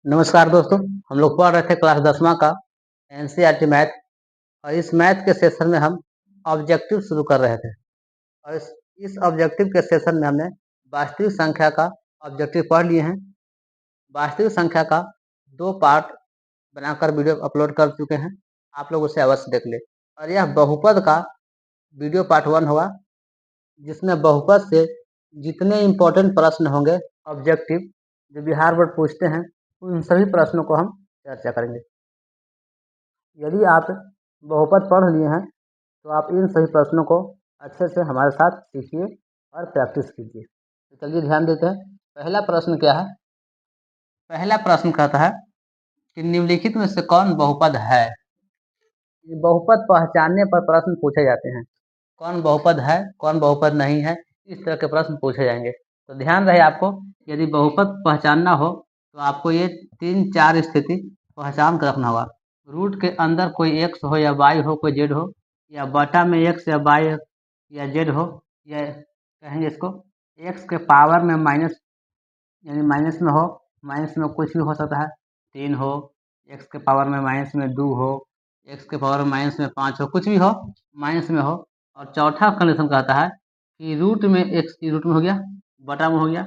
नमस्कार दोस्तों। हम लोग पढ़ रहे थे क्लास 10वां का एनसीईआरटी मैथ। और इस मैथ के सेशन में हम ऑब्जेक्टिव शुरू कर रहे थे। और इस ऑब्जेक्टिव के सेशन में हमने वास्तविक संख्या का ऑब्जेक्टिव पढ़ लिए हैं। वास्तविक संख्या का 2 पार्ट बनाकर वीडियो अपलोड कर चुके हैं। आप लोग उसे अवश्य देख ले। और यह बहुपद का वीडियो पार्ट 1 होगा, जिसमें बहुपद से जितने इम्पोर्टेंट प्रश्न होंगे ऑब्जेक्टिव जो बिहार बोर्ड पूछते हैं, उन सभी प्रश्नों को हम चर्चा करेंगे। यदि आप बहुपद पढ़ लिए हैं तो आप इन सभी प्रश्नों को अच्छे से हमारे साथ सीखिए और प्रैक्टिस कीजिए। तो चलिए ध्यान देते हैं। पहला प्रश्न क्या है? पहला प्रश्न कहता है कि निम्नलिखित में से कौन बहुपद है। ये बहुपद पहचानने पर प्रश्न पूछे जाते हैं। कौन बहुपद है, कौन बहुपद नहीं है, इस तरह के प्रश्न पूछे जाएंगे। तो ध्यान रहे आपको, यदि बहुपद पहचानना हो तो आपको ये 3-4 स्थिति पहचान कर रखना होगा। रूट के अंदर कोई एक्स हो या वाई हो, कोई जेड हो, या बटा में एक्स या वाई या जेड हो, या कहेंगे इसको एक्स के पावर में माइनस, यानी माइनस में हो, माइनस में कुछ भी हो सकता है, 3 हो, एक्स के पावर में माइनस में 2 हो, एक्स के पावर में माइनस में 5 हो, कुछ भी हो, माइनस में हो। और चौथा कंडीशन कहता है कि रूट में एक्स की रूट में हो गया, बटा में हो गया,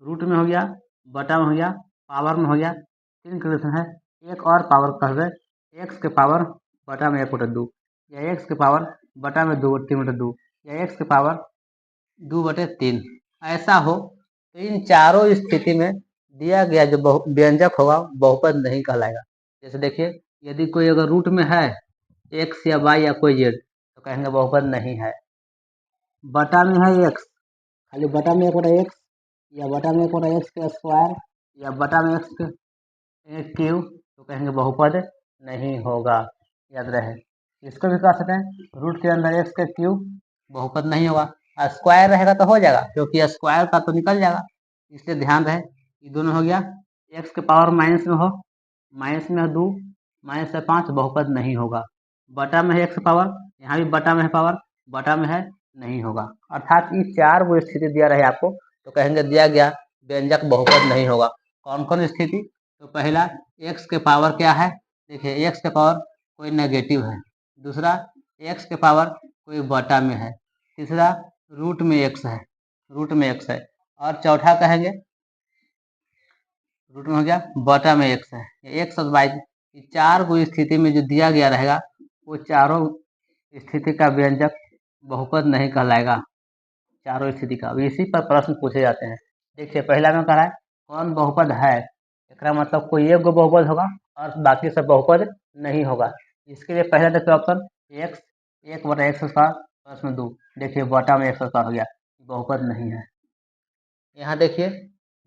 रूट में हो गया, बटा में हो गया, पावर में हो गया। 3 कंडीशन है। एक और पावर कह दे, एक्स के पावर बटा में 1/2, या एक्स के पावर बटा में 3/2, या एक्स के पावर 2/3 ऐसा हो। तो इन चारों स्थिति में दिया गया जो व्यंजक होगा बहुपद नहीं कहलाएगा। जैसे देखिए, यदि कोई अगर रूट में है एक्स या वाई या कोई जेड तो कहेंगे बहुपद नहीं है। बटा में है एक्स, खाली बटा में 1/x, या बटा में 1/x का स्क्वायर, या बटा में एक्स के क्यूब, तो कहेंगे बहुपद नहीं होगा। याद रहे। इसको भी कह सकते हैं रूट के अंदर एक्स का क्यूब, बहुपद नहीं होगा। स्क्वायर रहेगा तो हो जाएगा, क्योंकि स्क्वायर का तो निकल जाएगा, इसलिए ध्यान रहे। ये दोनों हो गया। एक्स के पावर माइनस में हो, माइनस में 2, माइनस से 5, बहुपद नहीं होगा। बटा में है एक्स पावर, यहाँ भी बटा में है पावर, बटा में है, नहीं होगा। अर्थात ये 4 वो स्थिति दिया रहे आपको तो कहेंगे दिया गया व्यंजक बहुपद नहीं होगा। कौन कौन स्थिति? तो पहला, एक्स के पावर क्या है? देखिए, एक्स के पावर कोई नेगेटिव है। दूसरा, एक्स के पावर कोई बटा में है। तीसरा, रूट में एक्स है, रूट में एक्स है। और चौथा कहेंगे रूट में हो गया, बटा में एक्स है, एक्स और वाई। 4 गो स्थिति में जो दिया गया रहेगा वो चारों स्थिति का व्यंजक बहुपद नहीं कहलाएगा। चारों स्थिति का इसी पर प्रश्न पूछे जाते हैं। देखिए, पहला में कह रहा है कौन बहुपद है, इसका मतलब कोई एक गो बहुपद होगा और बाकी सब बहुपद नहीं होगा। इसके लिए पहला देखिए ऑप्शन एक्स, 1/x² प्लस में 2। देखिए बटा में x² हो गया, बहुपद नहीं है। यहाँ देखिए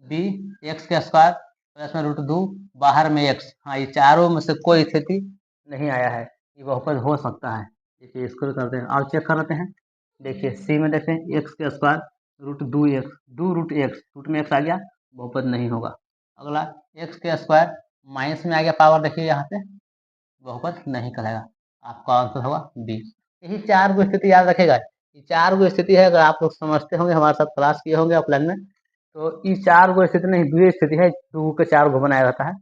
बी, एक्स का स्क्वायर प्लस में √2, बाहर में एक्स। हाँ, ये चारों में से कोई स्थिति नहीं आया है, ये बहुपद हो सकता है। देखिए इसको करते हैं और चेक कर लेते हैं। देखिए सी में देखते हैं एक्स का स्क्वायर √2x, 2√x, रूट में एक्स आ गया, बहुपद नहीं होगा। अगला एक्स के स्क्वायर माइनस में आ गया पावर, देखिए यहाँ पे बहुपद नहीं कहलाएगा। आपका आंसर होगा बी। यही 4 गो स्थिति याद रखेगा। ये 4 गो स्थिति है, अगर आप लोग समझते होंगे, हमारे साथ क्लास किए होंगे ऑफलाइन में, तो ये 4 गो स्थिति नहीं, 2 स्थिति है, 2 के 4 गो बनाया रहता है,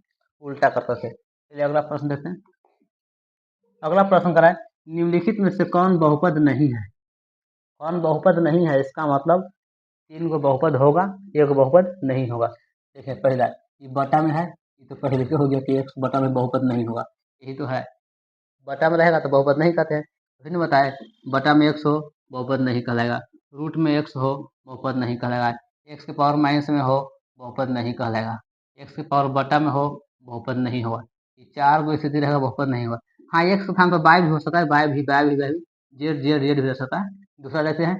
उल्टा करते थे। चलिए अगला प्रश्न देखते हैं। अगला प्रश्न करा है निम्नलिखित में से कौन बहुपद नहीं है। कौन बहुपद नहीं है, इसका मतलब 3 गो बहुपद होगा, 1 बहुपद नहीं होगा। देखिए पहला, ये बटा में है, ये तो पहले से हो गया कि एक्स बटा में बहुपद नहीं होगा, यही तो है। बटा में रहेगा तो बहुपद नहीं कहते हैं। फिर बताए बटा में एक्स हो, बहुपद नहीं कहलाएगा। रूट में एक्स हो, बहुपद नहीं कहलाएगा। एक्स के पावर माइनस में हो, बहुपद नहीं कहलाएगा। एक्स के पावर बटा में हो, बहुपद नहीं होगा। ये 4 गो स्थिति रहेगा, बहुपद नहीं होगा। हाँ, एक्स के स्थान पर बाय भी हो सकता है, बाय भी, जेड जेड जेड भी हो सकता है। दूसरा लेते हैं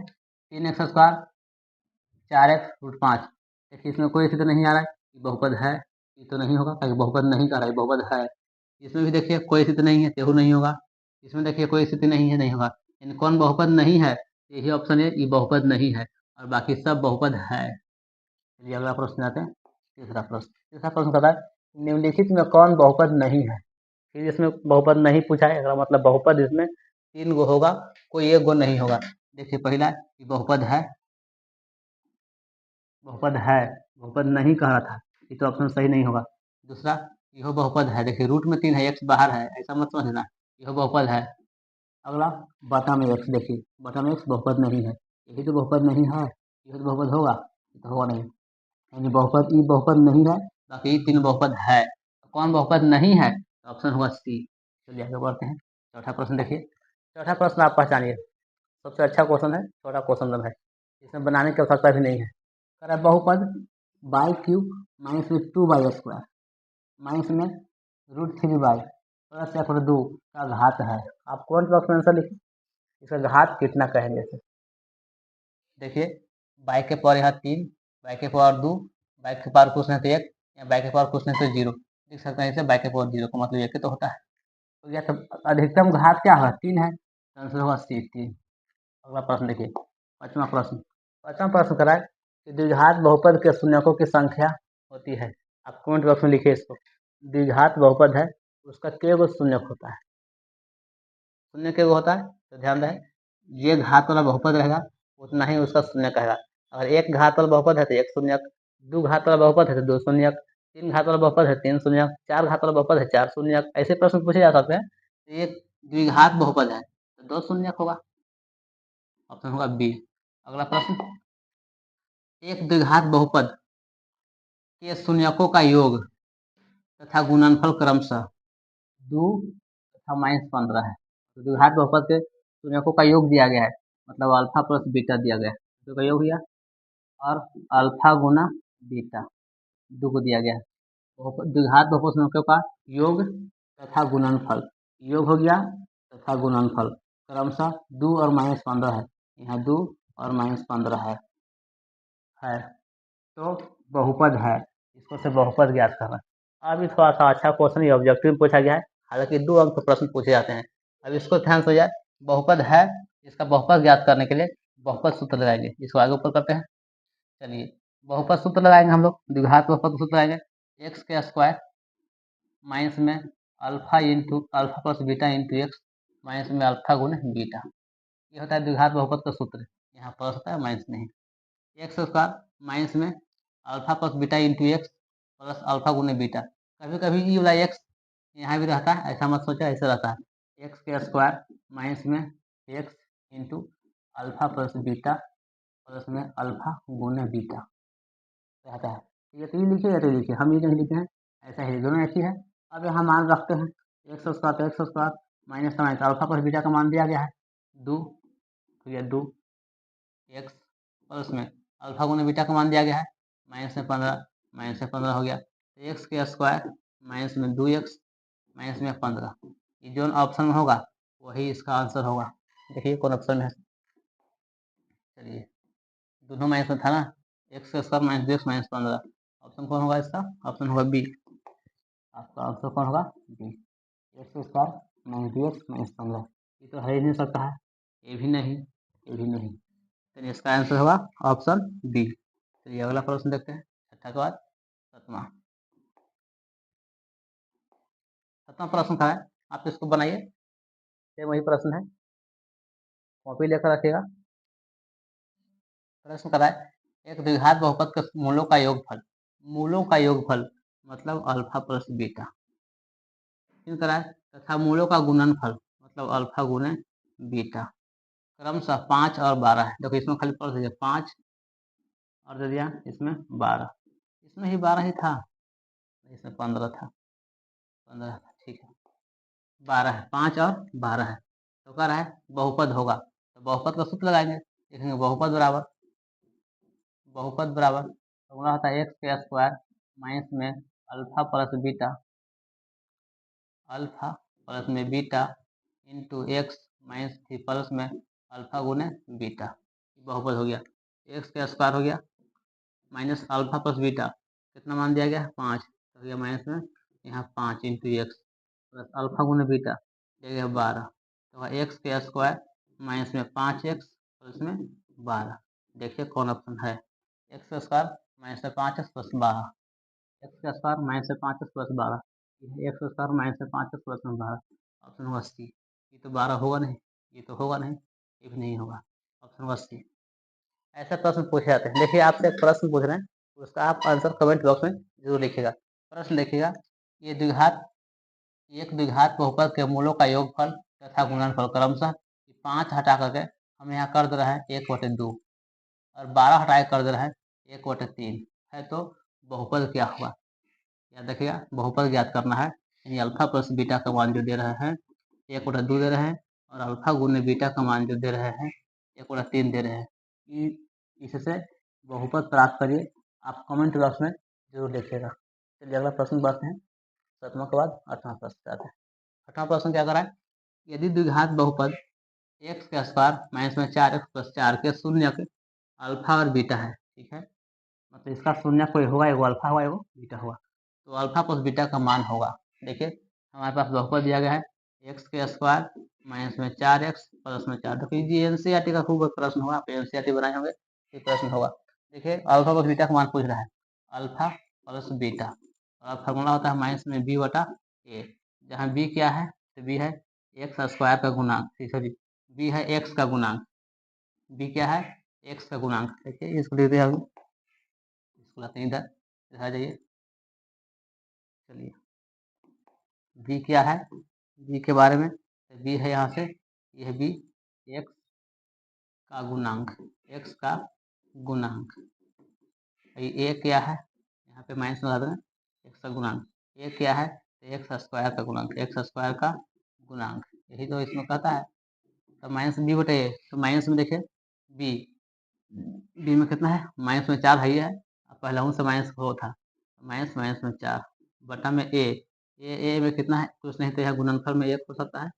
3x², 4x√5। देखिए इसमें कोई स्थिति नहीं आ रहा है, ये बहुपद है, ये तो नहीं होगा, क्योंकि बहुपद नहीं कर रहा है, बहुपद है। इसमें भी देखिए कोई स्थिति नहीं है, तेहू नहीं होगा। इसमें देखिए कोई स्थिति नहीं है, नहीं होगा। यानी कौन बहुपद नहीं है, यही ऑप्शन है, ये बहुपद नहीं है, और बाकी सब बहुपद है। चलिए अगला प्रश्न आते हैं। तीसरा प्रश्न कहता है निम्नलिखित में कौन बहुपद नहीं है। फिर इसमें बहुपद नहीं पूछा है, इसका मतलब बहुपद इसमें 3 गो होगा, कोई 1 गो नहीं होगा। देखिए पहला, ये बहुपद है, बहुपद है, बहुपद नहीं कह रहा था, ये तो ऑप्शन सही नहीं होगा। दूसरा यह बहुपद है, देखिए रूट में 3 है, एक्स बाहर है, ऐसा मत समझना, यह बहुपद है। अगला बटा में एक्स, देखिए बटा में एक्स बहुपद नहीं है, यही तो बहुपद नहीं है, यह तो बहुपद होगा, ये तो होगा नहीं, यानी बहुपद ई बहुपद नहीं है, बाकी ये 3 बहुपद है। कौन बहुपद नहीं है? तो ऑप्शन होगा सी। चलिए आगे बढ़ते हैं। चौथा प्रश्न देखिए, चौथा प्रश्न आप पहचानिए, सबसे अच्छा क्वेश्चन है, छोटा क्वेश्चन है, इसमें बनाने की आवश्यकता भी नहीं है। कह रहा है बहुपद बाई क्यूब माइनस में 2/² माइनस में √3 प्लस या फिर 2 का घात है। आप कौन सा ऑप्शन आंसर लिखिए, इसका घात कितना कहेंगे इसे। देखिए बाई के पावर यहाँ 3, बाई के पावर 2, बाई के पावर कुछ नहीं तो 1, या बाई के पावर कुछ नहीं तो 0, लिख सकते हैं इसे बाई के पावर 0 का मतलब 1 तो होता है। तो यह तो अधिकतम घात क्या होगा, 3 है, तो आंसर होगा सी 3। अगला प्रश्न देखिए, पांचवा प्रश्न। पांचवा प्रश्न करा है कि द्विघात बहुपद के शून्यकों की संख्या होती है। आप कमेंट बॉक्स में लिखिए इसको, द्विघात बहुपद है उसका केवल शून्यक होता है, शून्य केवल होता है, तो ध्यान रहे ये घात वाला बहुपद रहेगा उतना ही उसका शून्य कहेगा। अगर एक घात वाला बहुपद है तो 1 शून्यक, 2 घात वाला बहुपद है तो 2 शून्यक, 3 घात वाला बहुपद है 3 शून्यक, 4 घात वाला बहुपद है 4 शून्यक, ऐसे प्रश्न पूछे जा सकते हैं। तो ये द्विघात बहुपद है तो 2 शून्यक होगा, ऑप्शन होगा बी। अगला प्रश्न, एक द्विघात बहुपद के शून्यकों का योग तथा गुणनफल क्रमशः 2 तथा -15 है। तो द्विघात बहुपद के शून्यकों का योग दिया गया है, मतलब अल्फा प्लस बीटा दिया गया है, तो का योग दिया, और अल्फा गुना बीटा 2 को दिया गया है। द्विघात बहुपद शून्यकों का योग तथा गुणनफल, योग हो गया तथा गुणनफल क्रमशः 2 और -15 है, यहाँ 2 और -15 है, तो बहुपद है, इसको से बहुपद ज्ञात करना। अब थोड़ा सा अच्छा क्वेश्चन ये ऑब्जेक्टिव पूछा गया है, हालांकि 2 अंक प्रश्न पूछे जाते हैं। अब इसको ध्यान से जाए, बहुपद है, इसका बहुपद ज्ञात करने के लिए बहुपद सूत्र लगाएंगे, इसको आगे ऊपर करते हैं। चलिए बहुपद सूत्र लगाएंगे हम लोग, द्विघात बहुपद सूत्र लगाएंगे, एक्स के स्क्वायर माइनस में alpha into alpha plus beta into x minus में अल्फा गुने बीटा, ये होता है द्विघात बहुपद का सूत्र, यहाँ प्लस होता है माइनस नहीं। एक्स स्क्वायर माइनस में alpha plus beta into x plus alpha गुने बीटा, कभी कभी ये वाला एक्स यहाँ भी रहता है, ऐसा मत सोचा, ऐसा रहता है एक्स के स्क्वायर माइनस में x into alpha plus beta plus में अल्फा गुने बीटा रहता है। ये तो ये लिखे या तो लिखे, हम ये नहीं लिखे हैं, ऐसा ही दोनों ऐसी है। अब यहाँ मान रखते हैं एक्स स्क्वायर, तो एक्स स्क्वायर माइनस का माइनस अल्फा प्लस बीटा का मान दिया गया है 2, तो ये 2 एक्स प्लस में अल्फा गुने बीटा का मान दिया गया है -15, -15 हो गया, तो एक्स के स्क्वायर माइनस में 2x माइनस में 15, ये जो ऑप्शन में होगा वही इसका आंसर होगा। देखिए कौन ऑप्शन में है, चलिए दोनों माइनस में था ना, एक्स के square minus 2x minus 15, option कौन होगा इसका, ऑप्शन होगा बी, आपका आंसर कौन होगा, B, x square minus 2x minus 15, ये तो है ही नहीं सकता है, ये भी नहीं, ये भी नहीं, तो इसका आंसर होगा ऑप्शन बी। चलिए अगला प्रश्न देखते हैं, छठा के बाद सातवां। सातवां प्रश्न का है, आप इसको बनाइए, ये वही प्रश्न है, कॉपी लेकर रखिएगा। प्रश्न करा है, एक द्विघात बहुपद के मूलों का योगफल, मूलों का योगफल मतलब अल्फा प्लस बीटा करा है, तथा मूलों का गुणनफल मतलब अल्फा गुने बीटा क्रमशः 5 और 12 है। देखो इसमें खाली पढ़ दीजिए 5 और दे दिया इसमें 12, इसमें ही 12 ही था, इसमें 15 था, 15 था, ठीक है 12 है, 5 और 12 है, तो कह रहा है बहुपद होगा, तो बहुपद का सूत्र लगाएंगे, देखेंगे बहुपद बराबर तो गुणा होता है एक्स के स्क्वायर माइनस में अल्फा प्लस में beta into x minus 3 plus में अल्फा गुने बीटा, बहुपद हो गया, एक्स का स्क्वायर हो गया माइनस अल्फा प्लस बीटा, कितना मान दिया गया 5, तो हो गया माइनस में यहाँ 5 इंटू एक्स प्लस अल्फा गुने बीटा दिया गया 12, तो एक्स के स्क्वायर माइनस में 5x प्लस में 12, देखिए कौन ऑप्शन है, एक्स स्क्वायर माइनस में 5x प्लस 12, एक्स का स्क्वायर माइनस से 5x plus 12, x square minus से 5x प्लस में 12, ऑप्शन होगा सी। ये तो 12 होगा नहीं, ये तो होगा नहीं, ये भी नहीं होगा, ऑप्शन होगा सी। ऐसा प्रश्न पूछे जाते हैं। देखिए आपसे एक प्रश्न पूछ रहे हैं, उसका आप आंसर कमेंट बॉक्स में जरूर लिखिएगा। प्रश्न देखिएगा, ये द्विघात एक द्विघात बहुपद के मूलों का योगफल तथा गुणनफल क्रमशः 5 हटा करके हम यहाँ कर दे रहे हैं 1/2 और 12 हटा के कर दे रहे हैं 1/3 है, तो बहुपद क्या हुआ? याद रखिएगा, बहुपद ज्ञात करना है, यानी अल्फा प्लस बीटा का मान जो दे रहे हैं 1/2 दे रहे हैं और अल्फा गुने बीटा का मान जो दे रहे हैं 1/3 दे रहे हैं। इससे बहुपद प्राप्त करिए, आप कमेंट बॉक्स में जरूर लिखिएगा। चलिए अगला प्रश्न बढ़ते हैं। 7वां के बाद 8वां प्रश्न आते हैं। 8वां प्रश्न क्या कर रहा है, यदि द्विघात बहुपद x का स्क्वायर माइनस में 4x प्लस 4 के शून्यक अल्फा और बीटा है, ठीक है, मतलब इसका शून्य कोई होगा, एगो अल्फा हुआ एगो बीटा हुआ, तो अल्फा प्लस बीटा का मान होगा। देखिए हमारे पास बहुपद दिया गया है एक्स के स्क्वायर माइनस में 4x प्लस में 4। देखिए ये एनसीईआरटी का खूब प्रश्न होगा, आप एनसीईआरटी बनाए होंगे, ये प्रश्न होगा। देखिए अल्फा प्लस बीटा का मान पूछ रहा है, अल्फा प्लस बीटा, और फॉर्मूला होता है माइनस में बी बटा ए, जहाँ बी क्या है, तो बी है एक्स स्क्वायर का गुणांक, ठीक है जी, बी है एक्स का गुणांक, बी क्या है, एक्स का गुणांक। देखिए इसको लिखते हैं, इसको लाते हैं इधर, दिखा जाइए। चलिए बी क्या है, बी के बारे में, तो बी है यहाँ से, यह बी एक्स का गुणांक, एक्स का गुणांक। ए क्या है, यहाँ पे माइनस लगा देना, एक्स का गुणांक, ए क्या है, तो एक्स स्क्वायर का गुणांक, एक्स स्क्वायर का गुणांक, यही तो इसमें कहता है। तो माइनस बी बटे ए, तो माइनस में देखिए बी, बी में कितना है, माइनस में 4 है, पहला से माइनस हो था, माइनस माइनस में 4 बटा में ए में कितना है, कुछ नहीं, तो यहाँ गुणनफल में 1 हो सकता है,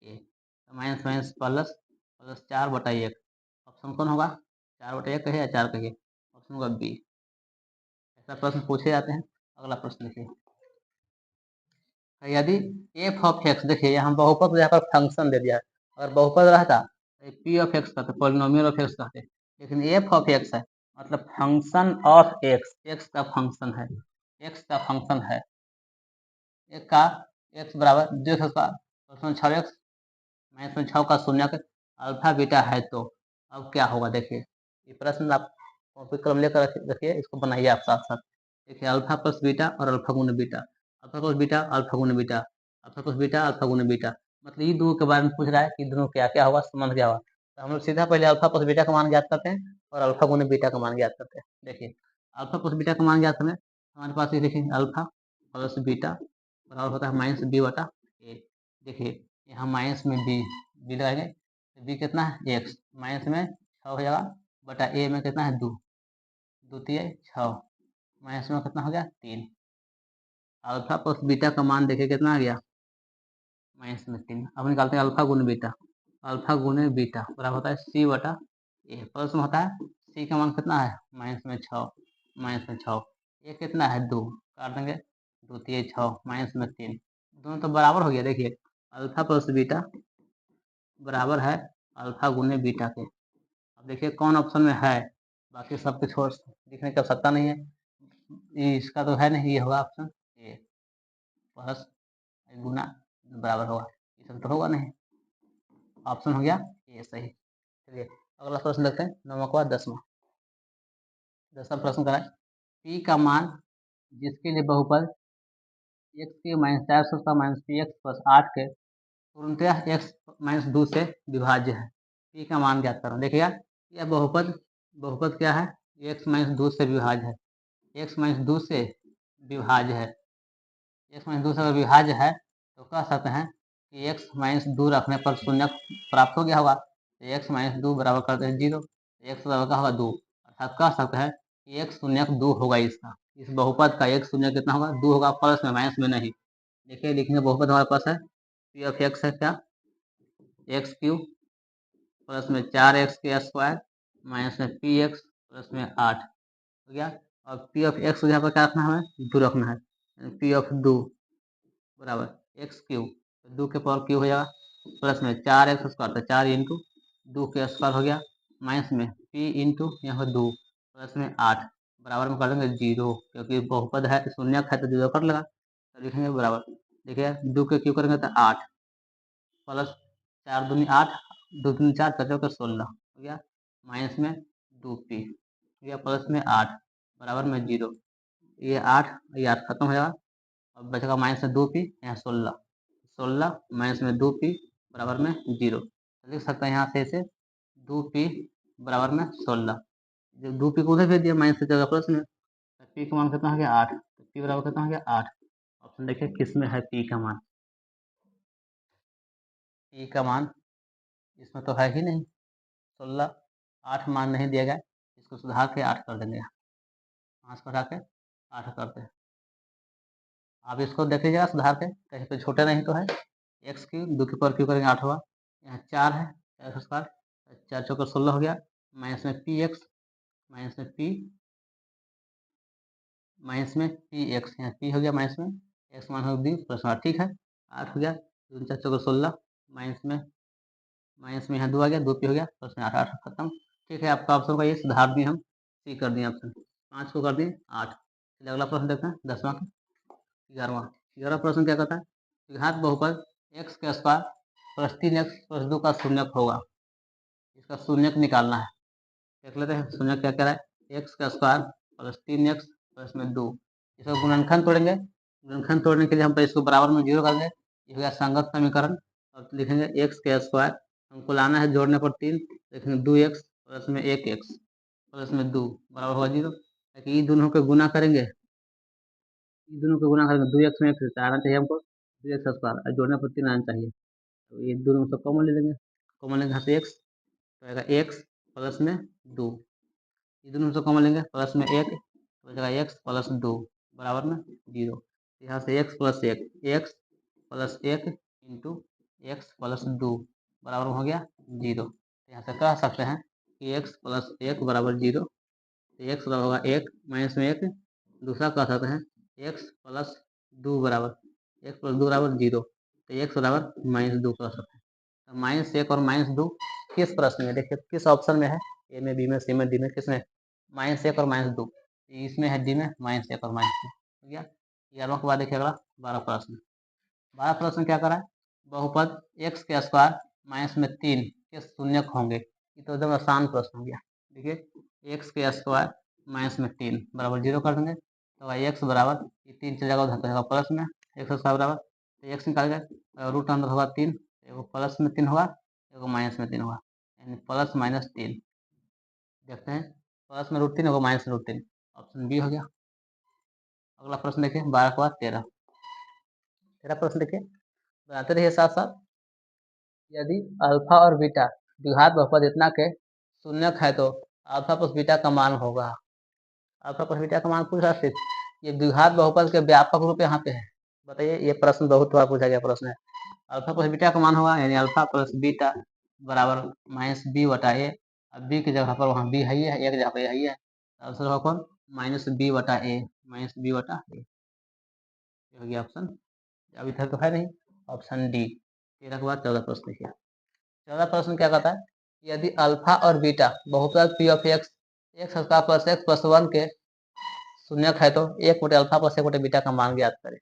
ए तो माइनस माइनस प्लस प्लस 4 बटा 1, ऑप्शन कौन होगा, 4 बटा 1 कहिए या 4 कहिए, ऑप्शन होगा बी। ऐसा प्रश्न पूछे जाते हैं। अगला प्रश्न देखिए, यदि एफ ऑफ एक्स, देखिए यहाँ बहुपद यहाँ पर फंक्शन दे दिया है, अगर बहुपद रहता पी ऑफ एक्स कहते, पॉलिनोमियल ऑफ एक्स कहते, लेकिन एफ ऑफ एक्स है, मतलब फंक्शन ऑफ एक्स, एक्स का फंक्शन है, एक्स का फंक्शन है, एक का एक्स बराबर देख सकता, उसमें 6x माइनस में 6 का शून्य अल्फा बीटा है, तो अब क्या होगा? देखिए ये प्रश्न आप कॉपी कलम लेकर रखिए, इसको बनाइए आप साथ साथ। देखिए अल्फा प्लस बीटा और अल्फा गुने beta, alpha plus beta alpha गुने beta, alpha plus beta alpha गुने बीटा, मतलब ये दोनों के बारे में पूछ रहा है कि दोनों क्या क्या होगा, संबंध क्या होगा। तो हम लोग सीधा पहले अल्फा प्लस बीटा का मान ज्ञात करते हैं और अल्फा गुने बीटा का मान ज्ञात करते हैं। देखिए अल्फा प्लस बीटा का मान ज्ञात करने हमारे पास ये देखिए अल्फा प्लस बीटा बराबर होता है माइनस बी बटा ए। देखिए यहाँ माइनस में बी लगाएंगे, बी कितना है एक्स, माइनस में 6 हो जाएगा बटा ए में कितना है 2, 2 3 6, माइनस में कितना हो गया 3। अल्फा प्लस बीटा का मान देखिए कितना आ गया, माइनस में 3। अब निकालते हैं अल्फा गुने बीटा, अल्फा गुने बीटा बराबर होता है सी बटा ए, प्लस में होता है सी का मान कितना है माइनस में 6, माइनस में 6, ए कितना है 2, काट देंगे 2 3 6 माइनस में 3, दोनों तो बराबर हो गया। देखिए अल्फा प्लस बीटा बराबर है अल्फा गुने बीटा के। अब देखिए कौन ऑप्शन में है, बाकी सब कुछ छोड़ दिखने की आवश्यकता नहीं है, ये इसका तो है नहीं, ये होगा ऑप्शन ए, प्लस गुना बराबर होगा, ये सब तो होगा नहीं, ऑप्शन हो गया ये सही। चलिए अगला प्रश्न देखते हैं, 9वां के बाद 10वां। 10वां प्रश्न करा है, पी का मान जिसके लिए बहुपद एक्स के माइनस 4 का माइनस पी एक्स प्लस 8 के पूर्णतः एक्स माइनस 2 से विभाज्य है, पी का मान ज्ञात करो। देखिएगा यह बहुपद, बहुपद क्या है, एक्स माइनस 2 से विभाज्य है, एक्स माइनस 2 से विभाज्य है, एक्स माइनस 2 से अगर विभाज्य है तो कह सकते हैं कि एक्स माइनस 2 रखने पर शून्य प्राप्त हो गया होगा, तो एक्स माइनस 2 बराबर करते हैं 0, एक्स बराबर का होगा 2, अर्थात कह सकते हैं कि एक्स शून्य 2 होगा, इसका इस बहुपद का एक शून्य कितना होगा 2 होगा, प्लस में माइनस में नहीं। देखिए लिखेंगे बहुपद हमारे पास है पी ऑफ एक्स है क्या, एक्स क्यूब प्लस में 4x के स्क्वायर माइनस में पी एक्स प्लस में 8 हो गया, और पी ऑफ एक्स यहाँ पर क्या रखना है, हमें 2 रखना है, पी ऑफ 2 बराबर एक्स क्यूब, 2 के पावर क्यूब हो जाएगा, प्लस में 4x स्क्वायर, तो 4 इंटू 2 के स्क्वायर हो गया, माइनस में p इंटू यहाँ पर 2 प्लस में 8 बराबर में कर देंगे 0, क्योंकि बहुपद है शून्य है तो 0 कर लगा, तो लिखेंगे बराबर। देखिए 2 के क्यूब करेंगे तो 8 प्लस 4 दूनी 8, 2 दूनी 4, 4 का 16 हो गया, माइनस में 2p हो गया, प्लस में 8 बराबर में 0। ये 8, ये 8 खत्म हो जाएगा। अब बचेगा माइनस में 2p, यहाँ 16, 16 माइनस में 2p बराबर में 0। लिख सकते हैं यहाँ से इसे 2p बराबर में 16। जब 2p को उधर भेज दिया माइनस से जगह प्लस में, तो p का मान कितना हो गया 8, तो p बराबर कितना हो गया 8। ऑप्शन देखिए किस में है p का मान। p का मान इसमें तो है ही नहीं, 16, 8 मान नहीं दिया गया, इसको सुधार के 8 कर देंगे, 5 को हटा के 8 करते हैं। आप इसको देख लीजिएगा सुधार के, कहीं पे छोटे नहीं तो है। एक्स क्यू 2 के पावर क्यू करेंगे 8 हुआ, यहाँ 4 है, 4 स्क्वायर, 4 चौका 16 हो गया, माइनस में पी एक्स, माइनस में पी, माइनस में पी एक्स, यहाँ पी हो गया माइनस में एक्स मान हो दी प्लस 8, ठीक है। 8 हो गया, 2 4 चौका 16, माइनस में यहाँ 2 आ गया, 2p हो गया प्लस में 8, 8 खत्म, ठीक है। आपका ऑप्शन का ये सुधार दिए हम, सी कर दिए ऑप्शन, 5 को कर दिए 8। चलिए अगला प्रश्न देखते हैं 10वां का, 11वां प्रश्न क्या कहता है, घात बहुपद एक्स के स्क्वायर प्लस 3x प्लस 2 का शून्यक होगा, इसका शून्यक निकालना है। देख लेते हैं शून्यक क्या कह रहा है, एक्स का स्क्वायर प्लस 3x प्लस में 2, इसका गुणनखंड तोड़ेंगे, गुणनखंड तोड़ने के लिए हम पहले इसको बराबर में 0 कर देंगे, ये हो गया संगत समीकरण। और लिखेंगे एक्स के स्क्वायर, हमको लाना है जोड़ने पर 3, लिखेंगे 2x प्लस में 1x प्लस में 2 बराबर होगा 0। ताकि ये दोनों को गुना करेंगे, ये दोनों को गुना करेंगे, 2x में 1 आना चाहिए हमको, 2x स्क्वायर और जोड़ने पर 3 आना चाहिए, तो ये दोनों से कॉमन ले लेंगे, कॉमन लेंगे यहाँ से x, तो आएगा x प्लस में 2, ये दोनों से कॉमन लेंगे प्लस में 1, तो बचेगा x प्लस 2 बराबर में 0। यहाँ से x plus 1, x plus 1 into x plus 2 बराबर हो गया 0। यहाँ से कह सकते हैं कि x प्लस 1 बराबर 0, तो x बराबर होगा 1 माइनस में 1, दूसरा कह सकते हैं x प्लस 2 बराबर, x प्लस 2 बराबर 0, तो x बराबर माइनस 2 कह सकते हैं। तो माइनस 1 और माइनस 2 किस प्रश्न में, देखिए किस ऑप्शन में है, ए में, बी में, सी में, डी में, किस में, माइनस 1 और माइनस 2, इसमें है डी में माइनस 1 और माइनस 2, ठीक है। 11वां के बाद देखिए अगला 12 प्रश्न, 12 प्रश्न क्या करा है, बहुपद एक्स के स्क्वायर माइनस में 3 के शून्यक होंगे, ये तो एकदम आसान प्रश्न हो गया। देखिए एक्स के स्क्वायर माइनस में 3 बराबर 0 कर देंगे, तो एक्स बराबर ये 3 चल जाएगा उधर तो प्लस में, एक्स स्क्वायर बराबर, तो एक्स निकाल गए, रूट अंदर होगा 3, एगो प्लस में 3 होगा, एगो माइनस में 3 होगा, यानी प्लस माइनस 3। देखते हैं प्लस में रूट 3 एगो माइनस में रूट 3, ऑप्शन बी हो गया। अगला प्रश्न देखिए 12 के बाद 13, 13 प्रश्न देखिए, बनाते रहिए साथ साथ। यदि अल्फा और बीटा द्विघात बहुपद इतना के शून्यक है तो अल्फा प्लस बीटा का मान होगा, अल्फा प्लस बीटा का मान पूछा सिर्फ, ये द्विघात बहुपद के व्यापक रूप यहाँ पे है। बताइए ये प्रश्न बहुत बार पूछा गया प्रश्न है। अल्फा प्लस बीटा का मान होगा, यानी अल्फा प्लस बीटा बराबर माइनस बी बटा ए, अब बी की जगह पर वहाँ बी है ही है, एक जगह पर है ही है, आंसर होगा कौन, माइनस बी बटा ए, माइनस बी बटा ए, ये हो गया ऑप्शन, अभी तक तो है नहीं, ऑप्शन डी। 13 के बाद 14 प्रश्न देखिए, 14 प्रश्न क्या कहता है, यदि अल्फा और बीटा बहुपद P of x, x square plus x plus 1 के शून्यक है तो 1 बटे अल्फा प्लस 1 बटे बीटा का मान ज्ञात करें।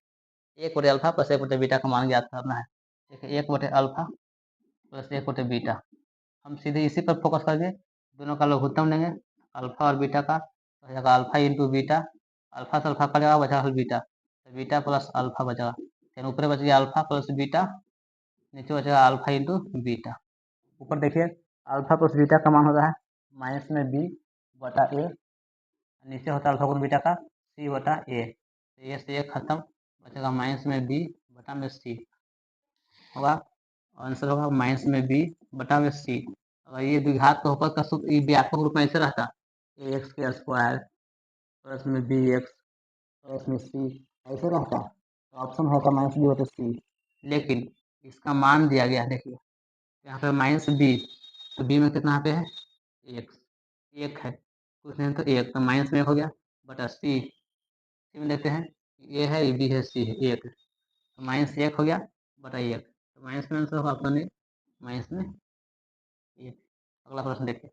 1 बटे अल्फा प्लस 1 बटे बीटा का मान ज्ञात करना है। देखिए 1 बटे अल्फा प्लस 1 बटे बीटा, हम सीधे इसी पर फोकस करेंगे, दोनों का लघुत्तम लेंगे, अल्फा और बीटा का, तो हो जाएगा अल्फा इंटू बीटा, अल्फा से अल्फा कटेगा बचा बीटा, तो बीटा प्लस अल्फा बचेगा, फिर ऊपर बच गया अल्फा प्लस बीटा, नीचे बचेगा अल्फा इंटू बीटा। ऊपर देखिए अल्फा प्लस बीटा का मान होता है माइनस में बी बटा ए, नीचे होता है अल्फा गुण बीटा का सी बटा ए, तो ये से खत्म, बचेगा माइनस में बी बटा में सी होगा, आंसर होगा माइनस में बी बटा में सी। अगर ये द्विघात बहुपद का सूत्र व्यापक रूप में ऐसे रहता, ए एक्स के स्क्वायर प्लस में बी एक्स प्लस में सी ऐसे रहता, तो ऑप्शन होता माइनस बी बटा सी, लेकिन इसका मान दिया गया, देखिए यहाँ पे माइनस बी, तो बी में कितना पे है एक्स, एक है, कुछ नहीं तो एक, तो माइनस में एक हो गया बटा सी, सी में देखते हैं ए है, बी है, सी है, एक, तो माइनस एक हो गया बटा एक, तो माइनस में आंसर होगा ऑप्शन ए, माइनस में एक। अगला प्रश्न देखिए,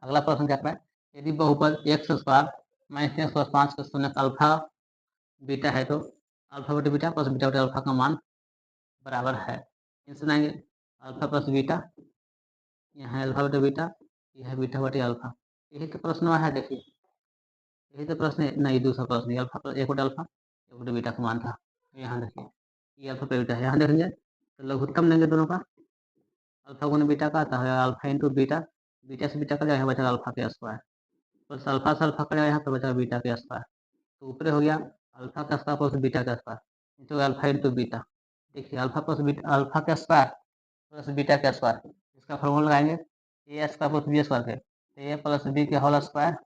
अगला प्रश्न क्या है, यदि बहुपद x square minus x plus 5 का शून्य अल्फा बीटा है तो अल्फा बटे बीटा प्लस बीटा बटे अल्फा का मान बराबर है, इनसे लाएंगे अल्फा प्लस बीटा, यहाँ है अल्फा बटे बीटा, यह है बीटा बटे अल्फा, यही तो प्रश्न है। देखिए यही तो प्रश्न है। नहीं, दूसरा प्रश्न ये अल्फा प्लस एक बटा अल्फा एक बटा बीटा का मान था। तो यहाँ देखिए ये अल्फा पे बीटा है, यहाँ देखेंगे तो लघुत्तम लेंगे दोनों का, अल्फा गुना बीटा का आता है अल्फा इंटू बीटा, बीटा से बीटा का जाएगा बचा अल्फा के स्क्वायर, प्लस अल्फा से अल्फा का जाएगा यहाँ पर बचा बीटा के स्क्वायर। तो ऊपर हो गया अल्फा का स्क्वायर प्लस बीटा का स्क्वायर, तो अल्फा इंटू बीटा। देखिए अल्फा प्लस बीटा, अल्फा का स्क्वायर प्लस बीटा का स्क्वायर, इसका फॉर्मूला लगाएंगे ए स्क्वायर प्लस बी स्क्वायर के, तो ए प्लस बी के होल स्क्वायर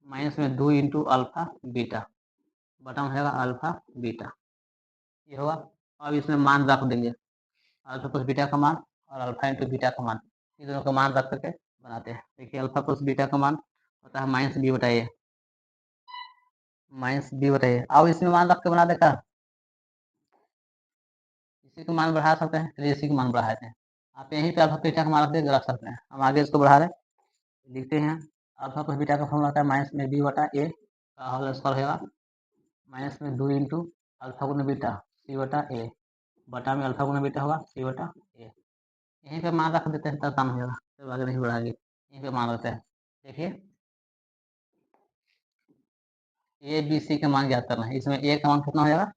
माइनस में 2 इंटू अल्फा बीटा, बटा में रहेगा अल्फा बीटा, ये होगा। अब इसमें मान रख देंगे, अल्फा प्लस बीटा का मान और अल्फा इंटू बीटा का मान, इन दोनों का मान रख करके बनाते हैं। देखिए अल्फा प्लस बीटा का मान होता है माइनस बी बटा ए, माइनस बी बटा ए। अब इसमें मान रख के बना देखा, इसी को मान बढ़ा सकते हैं, चलिए इसी को मान बढ़ाते हैं। आप यहीं पे अल्फा बीटा का मान रख सकते हैं। हम आगे इसको बढ़ा रहे हैं, लिखते हैं अल्फा प्लस बीटा का फॉर्मूला होता है माइनस में बी बटा ए का होल स्क्वायर होगा, माइनस में 2 इंटू अल्फा गुना बीटा सी बटा ए, बटा में अल्फा गुना बीटा होगा सी बटा ए। यहीं पे मान रख देते हैं तब काम हो जाएगा, तब आगे नहीं बढ़ाएंगे, यहीं पे मान रखते हैं। देखिए ए बी सी का मान ज्ञात करना है। इसमें ए का मान कितना हो जाएगा,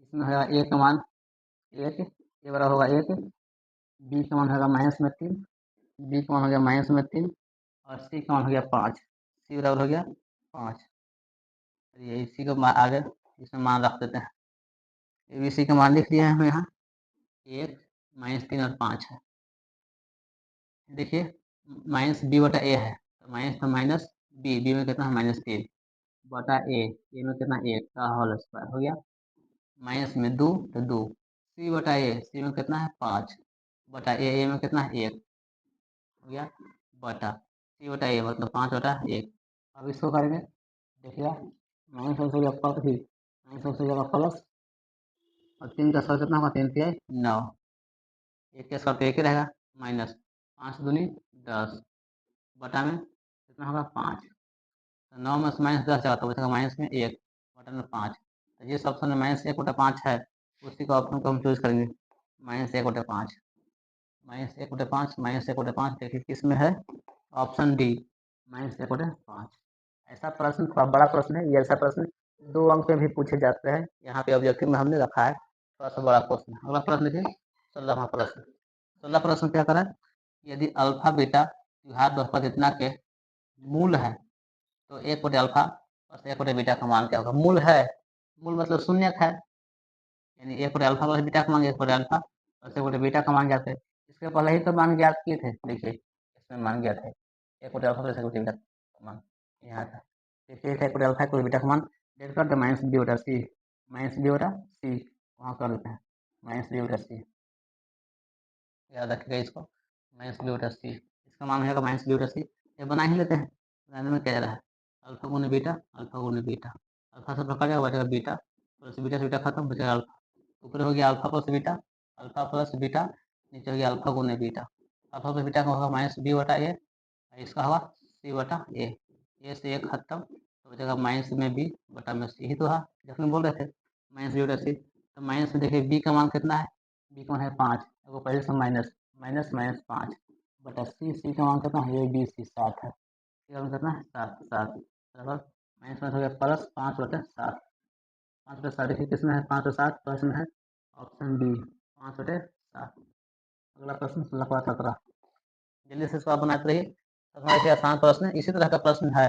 इसमें होगा ए का मान एक, ए बराबर होगा एक, बी का मान होगा -3, बी का मान हो गया -3 और सी का मान हो गया 5, सी बराबर हो गया 5। ये इसी को आगे इसमें मान रख देते हैं। ए बी सी का मान लिख लिया है हमें यहाँ, 1 -3 और 5 है। देखिए माइनस बी बटा ए है, तो माइनस तो माइनस बी, बी में कितना है -3 बटा ए, ए में कितना 1 का होल स्क्वायर हो गया, माइनस में 2 तो 2, सी बटा ए, सी में कितना है 5 बटा ए में कितना है 1 हो गया, बटा सी बटा ए मतलब 5 बटा 1। अब इसको करेंगे, देखिएगा माइनस हो गया माइनस हो जाएगा प्लस और 3 का स्क्वायर कितना होगा, 3 से 9, 1 का स्क्वायर तो 1 ही रहेगा, माइनस 5 दूनी 10 बटा में कितना होगा 5, तो 9 में से -10 जाता है बचेगा माइनस में 1 बटा में 5। तो जिस ऑप्शन में -1 बटा 5 है उसी का ऑप्शन को हम चूज करेंगे, -1 बटा 5, -1 बटा 5, -1 बटा 5। देखिए किस में है, ऑप्शन डी -1 बटा 5। ऐसा प्रश्न थोड़ा बड़ा प्रश्न है, ये ऐसा प्रश्न 2 अंक में भी पूछे जाते हैं। यहाँ पे ऑब्जेक्टिव में हमने रखा है थोड़ा सा बड़ा प्रश्न। अगला प्रश्न देखिए 16वां प्रश्न। 16 प्रश्न क्या करा, यदि अल्फा बीटा द्विघात बहुपद इतना के मूल है तो 1 बटे अल्फा प्लस 1 बटे बीटा का मान क्या होगा। मूल है, मूल मतलब शून्य है, यानी 1 बटे अल्फा प्लस बीटा का मान 1 बटे अल्फा प्लस 1 बटे बीटा का मान ज्ञात है। इसके पहले ही तो मान ज्ञात किए थे, देखिए इसमें मान ज्ञात है 1 बटे अल्फा प्लस 1 बटे बीटा का मान यहाँ था। देखिए 1 बटे अल्फा 1 बटे बीटा का मान डेट कर दे माइनस बी बटा सी, माइनस बी बटा सी वहाँ कर देते हैं, माइनस बी बटा सी, याद रखिएगा इसको, माइनस बी बटा सी, इसका मान होगा माइनस बी बटा सी। ये बना ही लेते हैं, बनाने में क्या जा रहा है, अल्फा गुने बीटा, अल्फा गुने बीटा, अल्फा से प्रकार जाएगा बचेगा बीटा प्लस बीटा से बीटा खत्म बचेगा अल्फा, ऊपर हो गया alpha plus beta, alpha plus beta, नीचे हो गया अल्फा गुने बीटा, अल्फा प्लस बीटा का होगा माइनस बी बटा ए, इसका होगा सी बटा ए से एक खत्म तो बचेगा माइनस में बी बटा में सी, ही तो है जैसे बोल रहे थे माइनस बी बटा सी। तो माइनस में देखिए बी का मान कितना है, बी का मान है 5, वो पहले से माइनस माइनस माइनस 5 बटा सी, सी का मान कितना है, ए बी सी 7 है, सी का मान कितना है 7 7 बराबर माइनस में हो गया प्लस 5 बटा 7, 5 बटे 7 देखिए किसमें है 5 बटे 7 प्लस में है ऑप्शन बी 5 बटे 7। अगला प्रश्न 16 जल्दी से इसको आप बनाते रहिए, ऐसे आसान प्रश्न है। इसी तरह का प्रश्न है,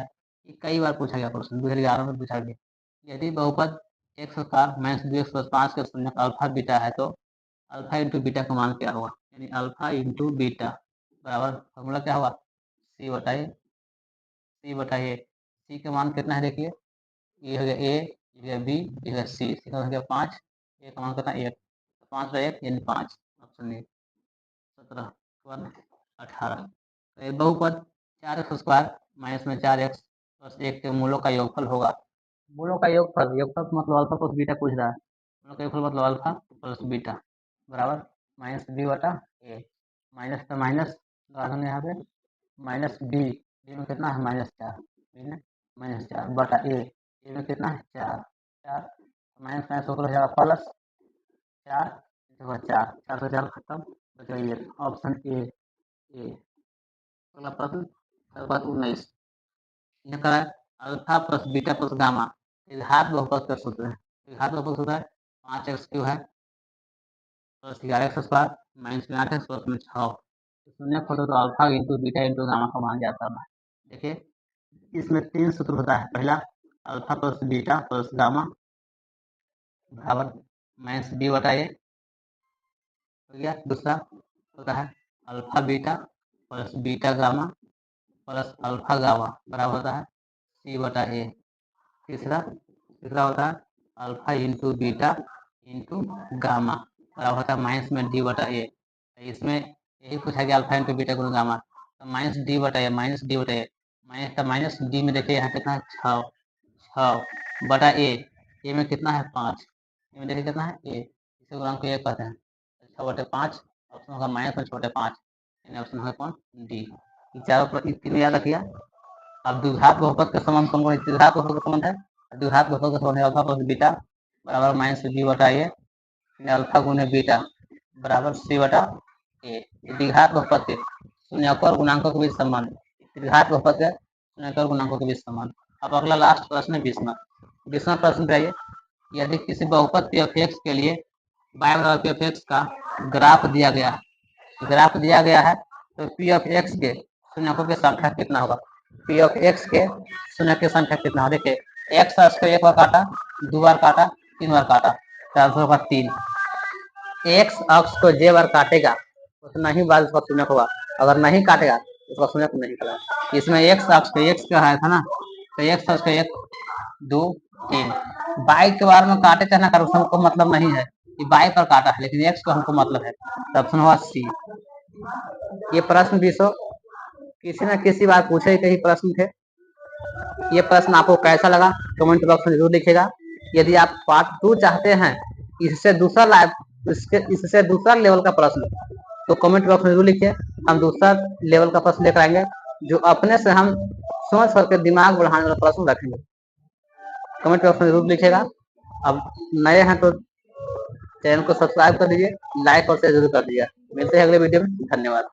कई बार पूछा गया प्रश्न 2011 में पूछा गया। यदि बहुपद x square minus 2x plus 5 के शून्य अल्फा बीटा है तो अल्फा इंटू बीटा का मान क्या होगा, यानी अल्फा इंटू बीटा बराबर फॉर्मूला क्या होगा, सी बताइए, सी बताइए, सी का मान कितना है देखिए, ये हो गया ए, ये हो गया बी, ये हो गया सी, सी का हो गया 5, ए का मान कितना 1, 5 का 1 यानी 5, ऑप्शन ए 17 18। तो बहुपद 4x स्क्वायर माइनस में 4x प्लस 1 के मूलों का योगफल होगा। मूलों का योगफल, योगफल मतलब अल्फा प्लस बीटा पूछ रहा है, मूलों का योगफल मतलब अल्फा प्लस बीटा बराबर माइनस बी बटा ए, माइनस तो माइनस लगा यहाँ पे माइनस बी, बी में कितना है -4, बी में -4 बटा ए में कितना है 4 4, माइनस माइनस होकर हो जाएगा प्लस 4, 4 4 से 4 खत्म बचा ये ऑप्शन ए। अगला प्रश्न 19 इन्हें कहा alpha plus beta plus gamma घात बहुपद का सूत्र है। घात बहुपद सूत्र है 5x³ है प्लस 11x स्क्वायर माइनस में 8x प्लस में 6 शून्य खोलो तो alpha into beta into gamma का मान जाता है। देखिए इसमें 3 सूत्र होता है। पहला alpha plus beta plus gamma बराबर माइनस b बटा a हो गया। दूसरा होता है alpha beta plus beta gamma plus alpha gamma बराबर होता है c बटा a। तीसरा होता है alpha into beta into gamma बराबर होता है माइनस में d बटा a। इसमें यही पूछा गया अल्फा इंटू बीटा गुना गामा तो माइनस d बटा a माइनस d बटा a माइनस d में देखिए यहाँ कितना है 6 बटा a में कितना है 5 में देखिए कितना है a इसे गुणांक a कहते हैं 6/5 ऑप्शन होगा माइनस में 6/5 ऑप्शन होगा कौन डी। चारों तीनों याद रखिए। अब द्विघात बहुपद का संबंध कौन द्विघात बहुपद का संबंध है द्विघात बहुपद का संबंध है अल्फा प्लस बीटा बराबर माइनस b बटा a अल्फा गुने बीटा बराबर c बटा a। द्विघात बहुपद के शून्यक और गुणांकों के बीच संबंध द्विघात बहुपद के शून्यक और गुणांकों के बीच संबंध। अब अगला लास्ट प्रश्न है 20वां प्रश्न पे आइए। यदि किसी बहुपद p ऑफ x के लिए y बराबर p ऑफ x का ग्राफ दिया गया है तो p ऑफ x के शून्यकों की संख्या कितना होगा। p ऑफ x के शून्य की संख्या कितना होगा। देखिए x अक्ष को एक बार काटा 2 बार काटा 3 बार काटा तो आंसर होगा 3। x अक्ष को j बार काटेगा उतना ही बार उसका शून्य होगा। अगर नहीं काटेगा तो उसका शून्य नहीं करेगा। इसमें x अक्ष पे x का है था ना तो x अक्ष पे 1 2 3 y के बारे में काटे चाहे ना करे उसको मतलब नहीं है कि y पर काटा है लेकिन x को हमको मतलब है तो ऑप्शन होगा सी। ये प्रश्न 20 किसी न किसी बार पूछे कई प्रश्न थे। ये प्रश्न आपको कैसा लगा कमेंट बॉक्स में जरूर लिखिएगा। यदि आप पार्ट 2 चाहते हैं इससे दूसरा लेवल का प्रश्न तो कमेंट बॉक्स में जरूर लिखिए। हम दूसरा लेवल का प्रश्न लेकर आएंगे जो अपने से हम सोच करके दिमाग बढ़ाने वाला प्रश्न रखेंगे। कमेंट बॉक्स में जरूर लिखिएगा। अब नए हैं तो चैनल को सब्सक्राइब कर दीजिए लाइक और शेयर जरूर कर दीजिए। मिलते हैं अगले वीडियो में। धन्यवाद।